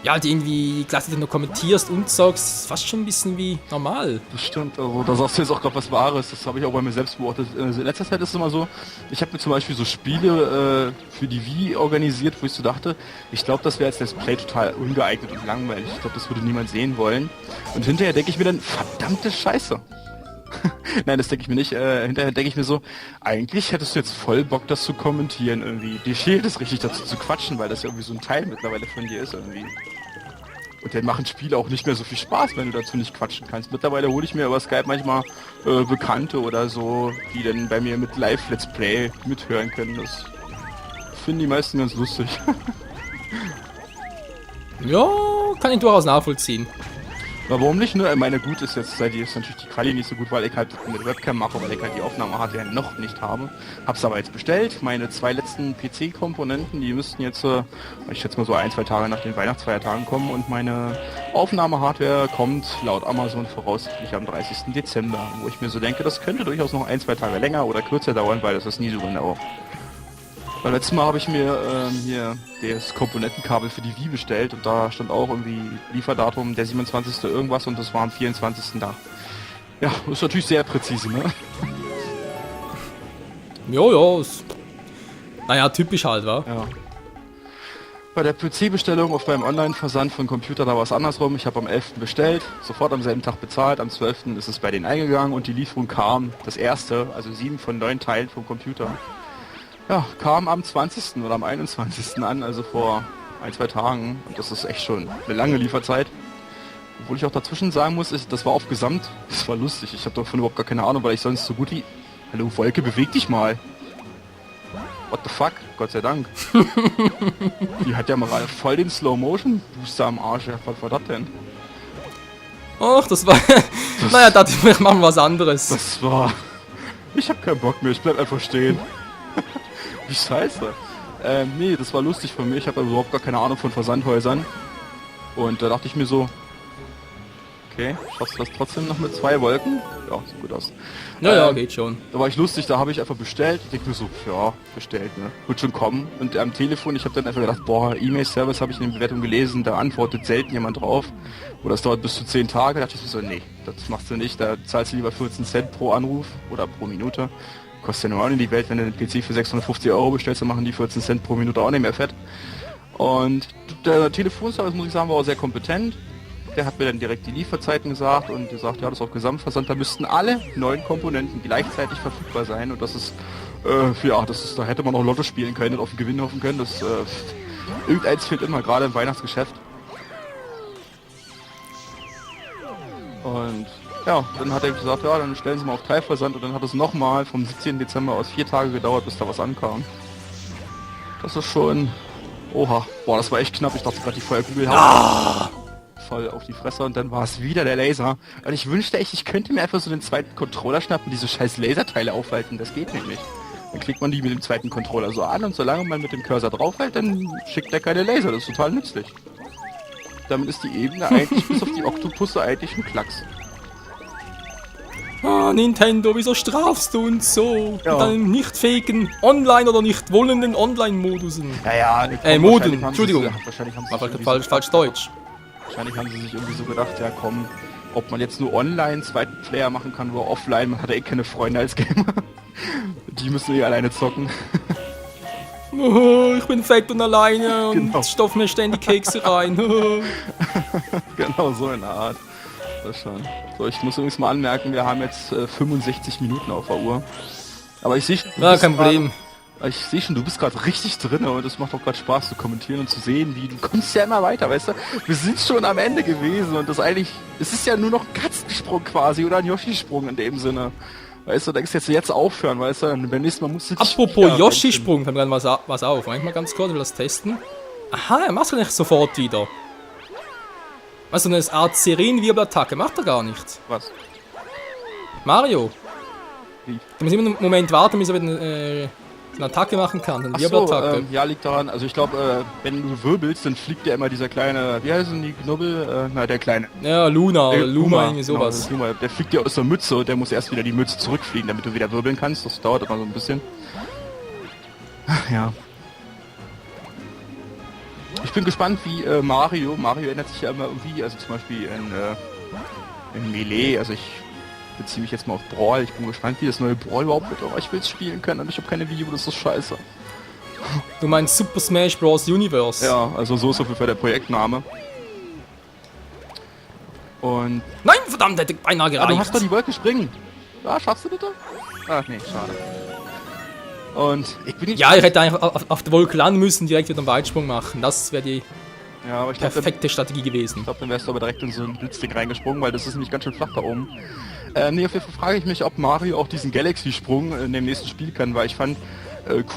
ja, halt irgendwie gleichzeitig nur kommentierst und sagst, fast schon ein bisschen wie normal. Das stimmt, also da sagst du jetzt auch gerade was Wahres, das habe ich auch bei mir selbst beobachtet. In letzter Zeit ist es immer so, ich habe mir zum Beispiel so Spiele für die Wii organisiert, wo ich so dachte, ich glaube, das wäre als Let's Play total ungeeignet und langweilig. Ich glaube, das würde niemand sehen wollen. Und hinterher denke ich mir dann, verdammte Scheiße. Nein, das denke ich mir nicht. Hinterher denke ich mir so, eigentlich hättest du jetzt voll Bock, das zu kommentieren irgendwie. Dir fehlt es richtig dazu zu quatschen, weil das ja irgendwie so ein Teil mittlerweile von dir ist irgendwie. Und dann machen Spiele auch nicht mehr so viel Spaß, wenn du dazu nicht quatschen kannst. Mittlerweile hole ich mir über Skype manchmal Bekannte oder so, die dann bei mir mit Live-Let's Play mithören können. Das finden die meisten ganz lustig. Ja, kann ich durchaus nachvollziehen. Aber warum nicht, ne? Ich meine, gut ist jetzt, seit ist natürlich die Quali nicht so gut, weil ich halt mit Webcam mache, weil ich halt die Aufnahmehardware noch nicht habe. Hab's aber jetzt bestellt. Meine 2 letzten PC-Komponenten, die müssten jetzt, ich schätze mal so 1-2 Tage nach den Weihnachtsfeiertagen kommen und meine Aufnahmehardware kommt laut Amazon voraussichtlich am 30. Dezember, wo ich mir so denke, das könnte durchaus noch 1-2 Tage länger oder kürzer dauern, weil das ist nie so genau. Weil letztes Mal habe ich mir hier das Komponentenkabel für die Wii bestellt und da stand auch irgendwie Lieferdatum der 27. irgendwas und das war am 24. da. Ja, ist natürlich sehr präzise, ne? Ja, naja, typisch halt, wa? Ja. Bei der PC-Bestellung auf beim Online-Versand von Computer, da war es andersrum. Ich habe am 11. bestellt, sofort am selben Tag bezahlt, am 12. ist es bei denen eingegangen und die Lieferung kam, das erste, also 7 von 9 Teilen vom Computer. Ja, kam am 20. oder am 21. an, also vor 1-2 Tagen. Und das ist echt schon eine lange Lieferzeit. Obwohl ich auch dazwischen sagen muss, das war auf Gesamt, das war lustig. Ich habe davon überhaupt gar keine Ahnung, weil ich sonst so gut wie... Hallo Wolke, beweg dich mal. What the fuck? Gott sei Dank. Die hat ja mal voll den Slow-Motion-Booster am Arsch. Was war das denn? Ach, das war... naja, dachte ich, wir machen was anderes. Das war... Ich hab keinen Bock mehr, ich bleib einfach stehen. Wie scheiße. Nee, das war lustig von mir. Ich habe überhaupt gar keine Ahnung von Versandhäusern. Und da dachte ich mir so... Okay, schaffst du das trotzdem noch mit 2 Wolken? Ja, sieht gut aus. Ja, geht schon. Da war ich lustig, da habe ich einfach bestellt. Ich denke mir so, ja, bestellt, ne? Wird schon kommen. Und am Telefon, ich habe dann einfach gedacht, boah, E-Mail-Service habe ich in der Bewertung gelesen, da antwortet selten jemand drauf. Oder es dauert bis zu 10 Tage. Da dachte ich mir so, nee, das machst du nicht. Da zahlst du lieber 14 Cent pro Anruf oder pro Minute. Kostet ja nur auch in die Welt, wenn du einen PC für 650 Euro bestellst, dann machen die 14 Cent pro Minute auch nicht mehr fett. Und der Telefonservice, muss ich sagen, war auch sehr kompetent. Der hat mir dann direkt die Lieferzeiten gesagt und gesagt, ja, das ist auf Gesamtversand, da müssten alle 9 Komponenten gleichzeitig verfügbar sein und das ist, da hätte man auch Lotto spielen können und auf den Gewinn hoffen können, irgendeins fehlt immer, gerade im Weihnachtsgeschäft. Und ja, dann hat er gesagt, ja, dann stellen Sie mal auf Teilversand und dann hat es nochmal vom 17. Dezember aus 4 Tage gedauert, bis da was ankam. Das ist schon, oha, boah, das war echt knapp, ich dachte gerade, die Feuerkugel haben. Voll auf die Fresse und dann war es wieder der Laser. Und ich wünschte echt, ich könnte mir einfach so den zweiten Controller schnappen und diese scheiß Laserteile aufhalten. Das geht nämlich. Dann kriegt man die mit dem zweiten Controller so an und solange man mit dem Cursor draufhält, dann schickt er keine Laser. Das ist total nützlich. Damit ist die Ebene eigentlich bis auf die Oktopusse eigentlich ein Klacks. Ah, Nintendo, wieso strafst du uns so? Ja. Mit deinen nicht fähigen Online- oder nicht wollenden Online-Modusen. Ja, Moden, Entschuldigung. Wahrscheinlich haben War sie falsch Deutsch. Wahrscheinlich haben sie sich irgendwie so gedacht, ja komm, ob man jetzt nur online zweiten Player machen kann oder offline, man hat ja eh keine Freunde als Gamer. Die müssen eh alleine zocken. Oh, ich bin fett und alleine und Genau. stopf mir ständig Kekse rein. Genau so in der Art. Das schon. So, ich muss übrigens mal anmerken, wir haben jetzt 65 Minuten auf der Uhr. Aber ich sehe schon, Ja, kein Problem. du bist gerade richtig drin und es macht auch gerade Spaß zu kommentieren und zu sehen, wie du kommst ja immer weiter, weißt du? Wir sind schon am Ende gewesen und es ist ja nur noch ein Katzensprung quasi oder ein Yoshi-Sprung in dem Sinne. Weißt du, da ist jetzt aufhören, weißt du? Beim nächsten Mal musst du dich Apropos Yoshi-Sprung, fällt mir gerade was auf. Manchmal ganz kurz, ich will das testen. Aha, er macht es nicht sofort wieder. Also eine Art Seren-Wirbelattacke macht er gar nicht. Was? Mario. Wie? Du musst immer einen Moment warten, bis er wieder eine Attacke machen kann. Eine Ach so, Wirbelattacke. ja, liegt daran, also ich glaube, wenn du wirbelst, dann fliegt ja immer dieser kleine, wie heißen die Knubbel? Der kleine. Ja, Luna, oder Luma, irgendwie genau, sowas. das Luma, der fliegt ja aus der Mütze und der muss erst wieder die Mütze zurückfliegen, damit du wieder wirbeln kannst. Das dauert immer so ein bisschen. Ach, ja. Ich bin gespannt, wie Mario ändert sich ja immer irgendwie, also zum Beispiel in Melee, also ich beziehe mich jetzt mal auf Brawl, ich bin gespannt, wie das neue Brawl überhaupt wird, aber ich will es spielen können und ich habe keine Video, das ist scheiße. Du meinst Super Smash Bros. Universe? Ja, also so ist auf jeden Fall der Projektname. Und... Nein, verdammt, hätte beinahe gereicht. du hast doch die Wolke springen. Ja, schaffst du bitte? Ach nee, schade. Und ich bin nicht... Ja, ich hätte einfach auf der Wolke landen müssen, direkt wieder einen Weitsprung machen. Das wäre die Ja, aber ich glaube, perfekte Strategie gewesen. dann wärst du aber direkt in so ein Blitzding reingesprungen, weil das ist nämlich ganz schön flach da oben. Nee, auf jeden Fall frage ich mich, ob Mario auch diesen Galaxy-Sprung in dem nächsten Spiel kann, weil ich fand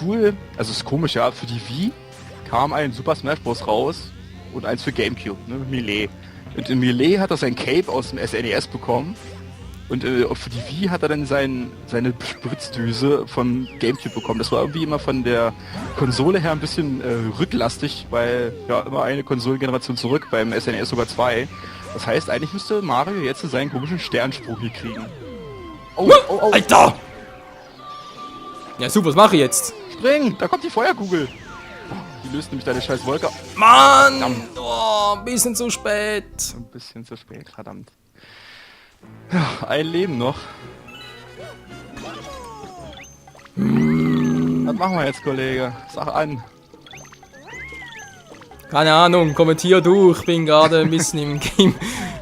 cool, also es ist komisch, ja, für die Wii kam ein Super Smash Bros. Raus und eins für Gamecube, ne, Melee. Und in Melee hat er sein Cape aus dem SNES bekommen und für die Wii hat er dann seine Spritzdüse von Gamecube bekommen. Das war irgendwie immer von der Konsole her ein bisschen rücklastig, weil ja immer eine Konsolengeneration zurück, beim SNES sogar 2. Das heißt, eigentlich müsste Mario jetzt seinen komischen Sternsprung hier kriegen. Oh, oh, oh. Alter! Ja, super, was mache ich jetzt? Spring! Da kommt die Feuerkugel! Die löst nämlich deine scheiß Wolke. Mann! Verdammt. Oh, ein bisschen zu spät. Ein bisschen zu spät, verdammt. Ja, ein Leben noch. Was machen wir jetzt, Kollege? Sag an. Keine Ahnung, kommentier du. Ich bin gerade ein bisschen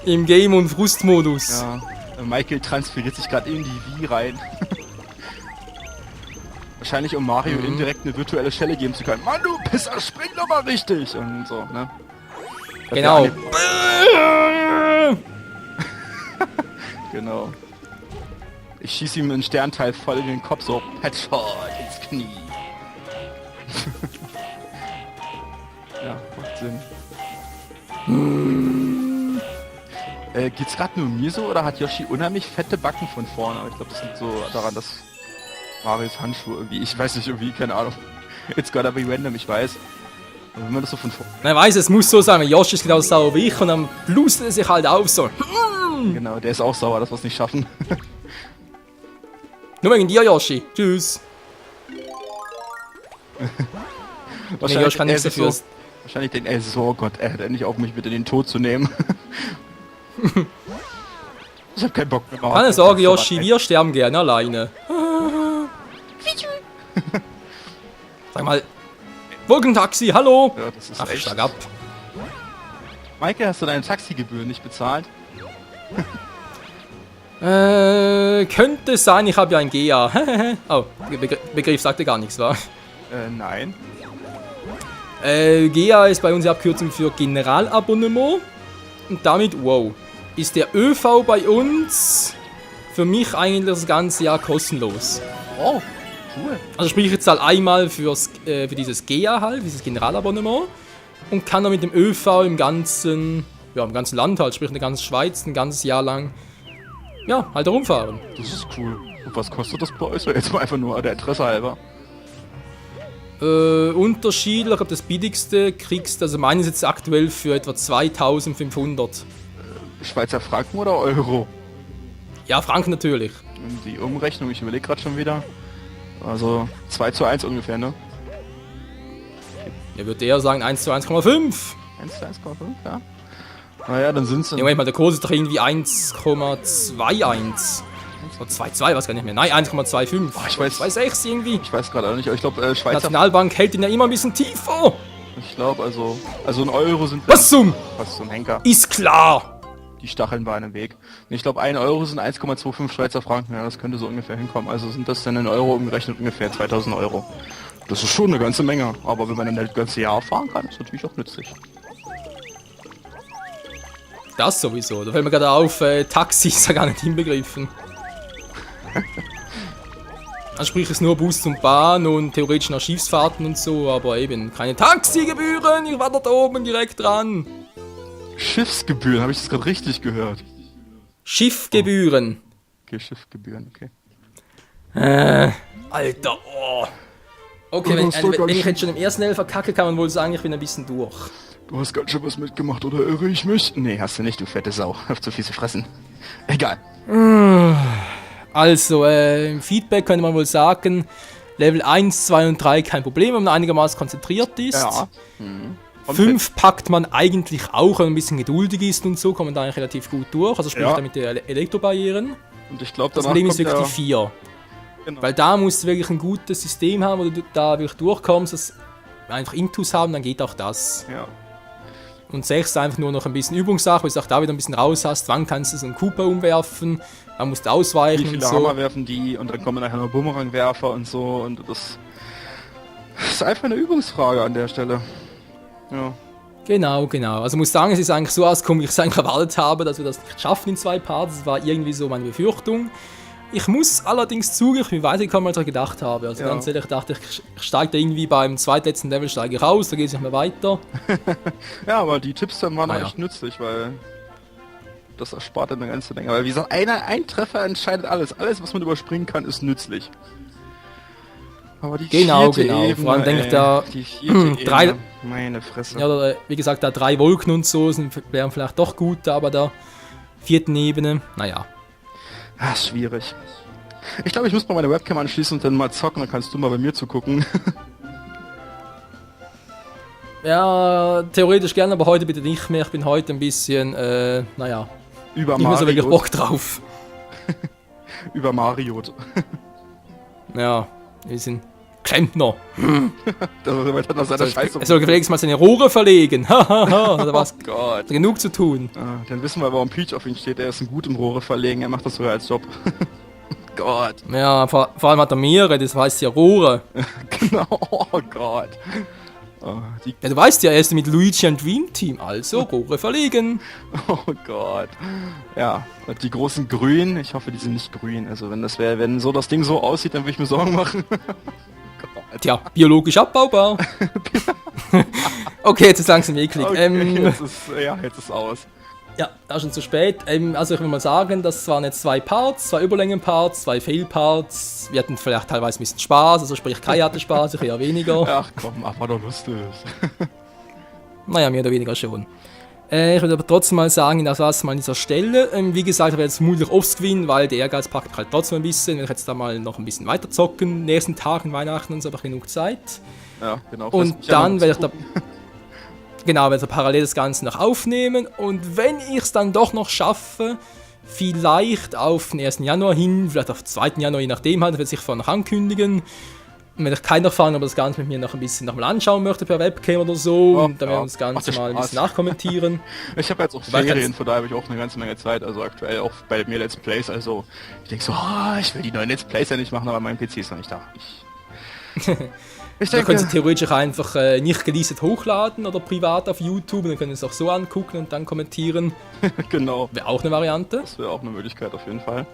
im Game- und Frustmodus. Ja, Michael transferiert sich gerade in die Wii rein. Wahrscheinlich um Mario indirekt eine virtuelle Schelle geben zu können. Mann, du Pisser, spring doch mal richtig! Und so, ne? Genau. Genau. Ich schieße ihm einen Sternteil voll in den Kopf, so Headshot ins Knie. Ja, macht Sinn. Geht's gerade nur mir so oder hat Yoshi unheimlich fette Backen von vorne? Aber ich glaube, das liegt so daran, dass Marios Handschuhe irgendwie, ich weiß nicht, irgendwie, keine Ahnung. It's gotta be random, ich weiß. Aber wenn man das so von vorne... Man weiß, es muss so sein, weil Yoshi ist genau sauer wie ich und dann blustet er sich halt auf so. Genau, der ist auch sauer, dass wir es nicht schaffen. Nur wegen dir, Yoshi. Tschüss. Wahrscheinlich, Yoshi kann nichts dafür. Wahrscheinlich denkt er so, oh Gott, er hört endlich auf, mich mit in den Tod zu nehmen. Ich hab keinen Bock mehr. Keine Sorge, Yoshi, wir sterben gerne alleine. Sag mal, Wolkentaxi, hallo! Ja, das ist Ach, echt. schlag ab. Maike, hast du deine Taxigebühren nicht bezahlt? Könnte sein, ich habe ja ein GA. Oh, Begriff sagte gar nichts, wa? Nein. GA ist bei uns die Abkürzung für Generalabonnement. Und damit, wow, ist der ÖV bei uns für mich eigentlich das ganze Jahr kostenlos. Oh, cool. Also sprich, ich zahle einmal für dieses GA halt, dieses Generalabonnement. Und kann dann mit dem ÖV im ganzen Land halt, sprich in der ganzen Schweiz, ein ganzes Jahr lang, ja, halt herumfahren. Das ist cool. Und was kostet das bei euch? Jetzt mal einfach nur der Interesse halber. Unterschiedlich, ich glaube das billigste kriegst, also meine ist jetzt aktuell für etwa 2500. Schweizer Franken oder Euro? Ja, Franken natürlich. Die Umrechnung, ich überlege gerade schon wieder. Also 2:1 ungefähr, ne? Ja, würde eher sagen 1:1,5. 1:1,5, ja. Naja, dann sind es... Ja, manchmal der Kurs ist doch irgendwie 1,21. Oder 2,2, was gar nicht mehr. Nein, 1,25. Oh, ich weiß 2,6 irgendwie. Ich weiß gerade auch nicht, aber ich glaube, Die Schweizer... Nationalbank hält ihn ja immer ein bisschen tiefer. Ich glaube, also ein Euro sind... Was zum? Was zum Henker. Ist klar. Die Stacheln waren im Weg. Und ich glaube, 1 Euro sind 1,25 Schweizer Franken. Ja, das könnte so ungefähr hinkommen. Also sind das dann in Euro umgerechnet ungefähr 2000 Euro. Das ist schon eine ganze Menge. Aber wenn man dann das ganze Jahr fahren kann, ist natürlich auch nützlich. Das sowieso. Da fällt mir gerade auf, Taxis ja gar nicht inbegriffen. Also sprich es nur Bus und Bahn und theoretisch noch Schiffsfahrten und so, aber eben keine Taxigebühren, ich war dort oben direkt dran. Schiffsgebühren, habe ich das gerade richtig gehört? Schiffgebühren. Okay, Schiffsgebühren, okay. Alter, oh. Okay, wenn ich jetzt schon im ersten Level verkacke, kann man wohl sagen, ich bin ein bisschen durch. Du hast ganz schön was mitgemacht, oder irre ich mich? Nee, hast du nicht, du fette Sau. Hör zu viel zu fressen. Egal. Also, im Feedback könnte man wohl sagen, Level 1, 2 und 3 kein Problem, wenn man einigermaßen konzentriert ist. Ja. 5 packt man eigentlich auch, wenn man ein bisschen geduldig ist und so, kommt man da eigentlich relativ gut durch. Also sprich Ja. da mit den Elektrobarrieren. Und ich glaube, Das Problem ist wirklich die 4. Genau. Weil da musst du wirklich ein gutes System haben, wo du da wirklich durchkommst, dass wir einfach Intus haben, dann geht auch das. Ja. Und 6 einfach nur noch ein bisschen Übungssache, weil du auch da wieder ein bisschen raus hast, wann kannst du so einen Cooper umwerfen, wann musst du ausweichen Wie und viele so. Hammer werfen die und dann kommen nachher noch Bumerangwerfer und so und das ist einfach eine Übungsfrage an der Stelle. Ja. Genau. Also ich muss sagen, es ist eigentlich so ausgekommen, wie ich es eigentlich erwartet habe, dass wir das nicht schaffen in 2 Parts. Das war irgendwie so meine Befürchtung. Ich muss allerdings zugeben, ich bin weitergekommen, als ich gedacht habe. Also Ja. ganz ehrlich, ich dachte, ich steige da irgendwie beim zweitletzten Level steige ich raus, da geht es nicht mehr weiter. Ja, aber die Tipps dann waren Naja. echt nützlich, weil das erspart eine ganze Menge. Weil wie gesagt, ein Treffer entscheidet alles. Alles, was man überspringen kann, ist nützlich. Aber die Genau. vierte Ebene, Vor allem denke ich da, die vierte drei- Ebene, meine Fresse. Ja, oder, wie gesagt, da 3 Wolken und so wären vielleicht doch gut, aber da 4. Ebene, naja. Ah, schwierig. Ich glaube, ich muss mal meine Webcam anschließen und dann mal zocken, dann kannst du mal bei mir zugucken. Ja, theoretisch gerne, aber heute bitte nicht mehr. Ich bin heute ein bisschen, naja, Über nicht mehr so wirklich Mario. Bock drauf. Über Mario. Ja, wir sind Klempner. Das hat nach seiner Scheiße. Er soll gefälligst mal seine Rohre verlegen. Hahaha, oder was? Gott. Hat genug zu tun. Ah, dann wissen wir, warum Peach auf ihn steht. Er ist ein gut im Rohre verlegen. Er macht das sogar als Job. Gott. Gott. Ja, vor allem hat er mehrere, das heißt ja Rohre. Genau, oh Gott. Oh, ja, du weißt ja, er ist mit Luigi und Dream Team, also Rohre verlegen. Oh Gott. Ja, und die großen Grünen, ich hoffe, die sind nicht grün. Also wenn so das Ding so aussieht, dann würde ich mir Sorgen machen. Gott. Tja, biologisch abbaubar. Okay, jetzt ist langsam eklig. Okay, jetzt ist aus. Ja, da schon zu spät. Also ich will mal sagen, das waren jetzt 2 Parts, 2 Überlängen-Parts, 2 Fail-Parts. Wir hatten vielleicht teilweise ein bisschen Spaß, also sprich Kai hatte Spaß, ich eher weniger. Ach komm, war doch lustig. Naja, mehr oder weniger schon. Ich würde aber trotzdem mal sagen, das war es mal an dieser Stelle. Wie gesagt, ich werde jetzt vermutlich aufs gewinnen, weil der Ehrgeiz packt mich halt trotzdem ein bisschen. Wenn ich jetzt da mal noch ein bisschen weiter zocken, nächsten Tagen, Weihnachten und so, habe ich genug Zeit. Ja, genau. Und dann werde ich da... Genau, werde ich parallel das Ganze noch aufnehmen und wenn ich es dann doch noch schaffe, vielleicht auf den 1. Januar hin, vielleicht auf den 2. Januar, je nachdem halt, werde ich vorher noch ankündigen. Und wenn ich keiner erfahren, ob er das Ganze mit mir noch ein bisschen nochmal anschauen möchte per Webcam oder so, und dann werden wir das Ganze mal ein bisschen nachkommentieren. Ich habe jetzt auch Ferien, von daher habe ich auch eine ganze Menge Zeit, also aktuell auch bei mir Let's Plays, also ich denke so, ich will die neuen Let's Plays ja nicht machen, aber mein PC ist noch nicht da. Da können Sie theoretisch einfach nicht geleased hochladen oder privat auf YouTube und dann können Sie es auch so angucken und dann kommentieren. Genau. Wäre auch eine Variante. Das wäre auch eine Möglichkeit auf jeden Fall.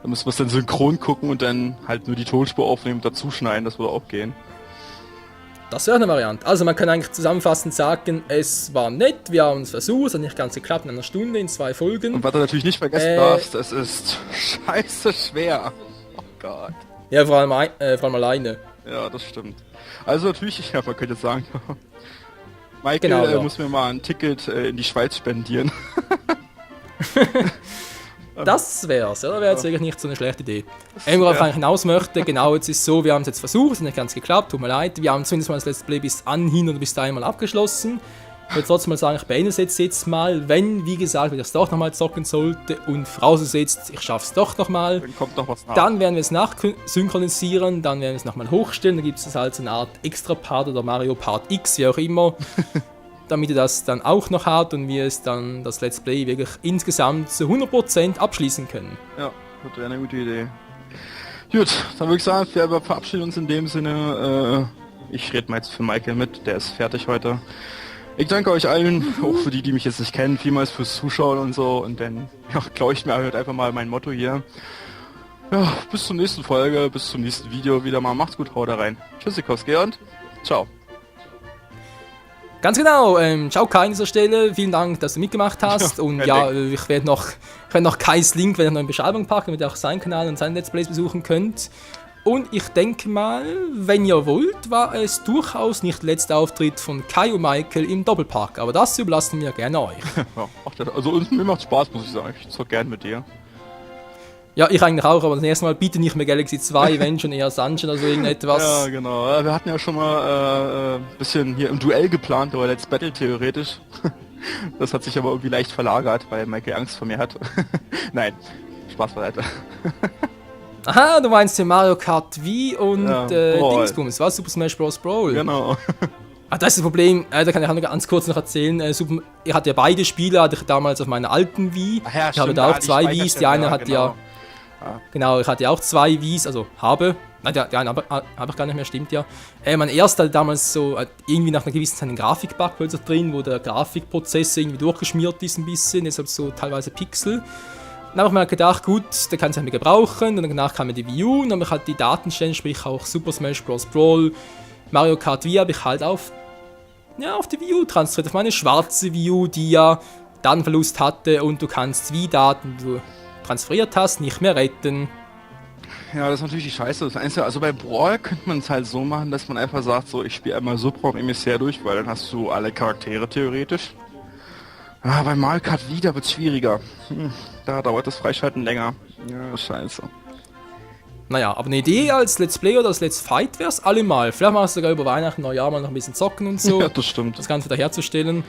Da müssen wir es dann synchron gucken und dann halt nur die Tonspur aufnehmen und dazu schneiden, das würde auch gehen. Das wäre eine Variante. Also man kann eigentlich zusammenfassend sagen, es war nett, wir haben es versucht, es hat nicht ganz geklappt in einer Stunde, in 2 Folgen. Und was du natürlich nicht vergessen darfst, es ist scheiße schwer. Oh Gott. Ja, vor allem alleine. Ja, das stimmt. Also natürlich, man könnte jetzt sagen, Michael genau, muss mir mal ein Ticket in die Schweiz spendieren. Das wär's, ja, da wäre jetzt wirklich nicht so eine schlechte Idee. Worauf ich hinaus möchte, genau, jetzt ist so, wir haben es jetzt versucht, es hat nicht ganz geklappt, tut mir leid, wir haben zumindest mal das Let's Play bis anhin oder bis dahin mal abgeschlossen. Ich würde trotzdem mal sagen, ich beende es jetzt mal, wenn, wie gesagt, wenn ich es doch nochmal zocken sollte und vorausgesetzt, ich schaffe es doch nochmal, dann kommt noch was nach. Dann werden wir es nachsynchronisieren, dann werden wir es nochmal hochstellen, dann gibt es halt so eine Art Extra-Part oder Mario Part X, wie auch immer, damit ihr das dann auch noch habt und wir es dann, das Let's Play, wirklich insgesamt zu 100% abschließen können. Ja, das wäre eine gute Idee. Gut, dann würde ich sagen, wir verabschieden uns in dem Sinne, ich rede mal jetzt für Michael mit, der ist fertig heute. Ich danke euch allen, auch für die mich jetzt nicht kennen, vielmals fürs Zuschauen und so. Und dann, glaube ich mir halt einfach mal mein Motto hier. Ja, bis zur nächsten Folge, bis zum nächsten Video wieder mal. Macht's gut, haut da rein. Tschüssikowski und ciao. Ganz genau, ciao Kai an dieser Stelle, vielen Dank, dass du mitgemacht hast. Und ja, ich werde noch Kais Link noch in die Beschreibung packen, damit ihr auch seinen Kanal und seinen Let's Plays besuchen könnt. Und ich denke mal, wenn ihr wollt, war es durchaus nicht der letzte Auftritt von Kai und Michael im Doppelpark. Aber das überlassen wir gerne euch. Ja, also mir macht Spaß, muss ich sagen. Ich zock gern mit dir. Ja, ich eigentlich auch, aber das nächste Mal bitte nicht mehr Galaxy 2, wenn schon eher Sunshine oder so irgendetwas. Ja, genau. Wir hatten ja schon mal ein bisschen hier im Duell geplant, oder Let's Battle theoretisch. Das hat sich aber irgendwie leicht verlagert, weil Michael Angst vor mir hat. Nein, Spaß beiseite. Aha, du meinst den Mario Kart Wii und Dingsbums, was? Super Smash Bros. Brawl. Genau. Das ist das Problem, da kann ich auch noch ganz kurz noch erzählen. Ich hatte ja beide Spiele, hatte ich damals auf meiner alten Wii. Ach ja, ich habe da auch 2 Wiis, die eine hat genau. Genau, ich hatte ja auch 2 Wiis, also nein, die eine habe ich gar nicht mehr, stimmt ja. Mein erster hatte damals so irgendwie nach einer gewissen Zeit einen Grafikbug plötzlich drin, wo der Grafikprozessor irgendwie durchgeschmiert ist ein bisschen, deshalb so teilweise Pixel. Dann habe ich mir gedacht, gut, da kann ich nicht mehr gebrauchen. Und danach kam mir die Wii U und dann habe ich halt die Datenstellen, sprich auch Super Smash Bros. Brawl, Mario Kart Wii habe ich halt auf die Wii U transferiert, auf meine schwarze Wii U, die ja Datenverlust hatte und du kannst Wii-Daten, die du transferiert hast, nicht mehr retten. Ja, das ist natürlich die Scheiße. Das Einzige, also bei Brawl könnte man es halt so machen, dass man einfach sagt, so, ich spiele einmal Super und Emissär durch, weil dann hast du alle Charaktere theoretisch. Ah, bei Mario Kart Wii, da wird es schwieriger. Da dauert das Freischalten länger. Ja, scheiße. Naja, aber eine Idee als Let's Play oder als Let's Fight wär's allemal. Vielleicht machst du sogar über Weihnachten, Neujahr mal noch ein bisschen zocken und so. Ja, das stimmt. Das Ganze wieder herzustellen.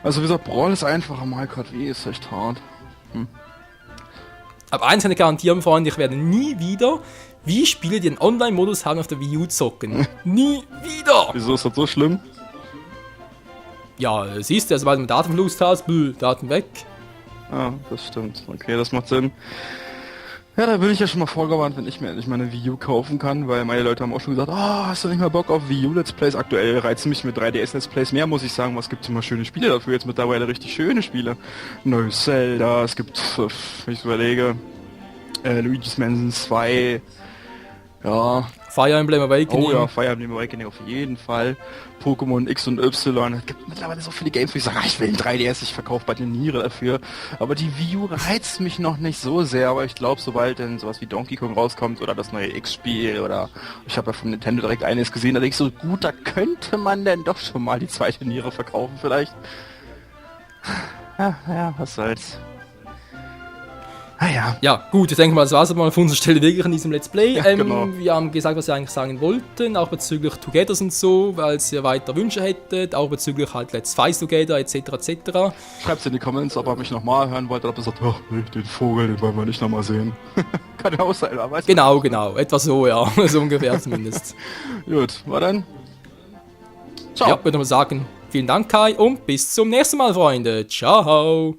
Also wie gesagt, Brawl ist einfacher, Mario Kart Wii ist echt hart. Aber eins kann ich garantieren, Freunde, ich werde nie wieder Wii-Spiele, die einen Online-Modus haben, auf der Wii U zocken. Nie wieder! Wieso ist das so schlimm? Ja, siehst du, sobald du einen Datenverlust hast, Daten weg. Ah, das stimmt. Okay, das macht Sinn. Ja, da bin ich ja schon mal vorgewarnt, wenn ich mir endlich meine Wii U kaufen kann, weil meine Leute haben auch schon gesagt, hast du nicht mal Bock auf Wii U Let's Plays? Aktuell reizen mich mit 3DS Let's Plays mehr, muss ich sagen. Was gibt's immer schöne Spiele dafür? Jetzt mittlerweile richtig schöne Spiele. Neues Zelda, es gibt, wenn ich überlege, Luigi's Mansion 2, ja. Fire Emblem Awakening. Oh ja, Fire Emblem Awakening auf jeden Fall. Pokémon X und Y. Es gibt mittlerweile so viele Games, wo ich sage, ich will ein 3DS, ich verkaufe bald eine Niere dafür. Aber die Wii U reizt mich noch nicht so sehr, aber ich glaube, sobald dann sowas wie Donkey Kong rauskommt oder das neue X-Spiel oder ich habe ja von Nintendo direkt eines gesehen, da denke ich so, gut, da könnte man denn doch schon mal die zweite Niere verkaufen vielleicht. Ja, was soll's. Ja. Ja, gut, ich denke mal, das war es aber mal von unserer Stelle wirklich in diesem Let's Play. Ja, genau. Wir haben gesagt, was wir eigentlich sagen wollten, auch bezüglich Togethers und so, weil ihr weiter Wünsche hättet, auch bezüglich halt Let's Fight Together etc. etc. Schreibt's in die Comments, ob ihr mich nochmal hören wollt oder ob ihr sagt, nee, den Vogel, den wollen wir nicht nochmal sehen. Kann ja auch sein, aber weiß Genau, etwa so, ja, so ungefähr zumindest. Gut, war dann. Ciao. Ja, würde mal sagen, vielen Dank Kai und bis zum nächsten Mal, Freunde. Ciao.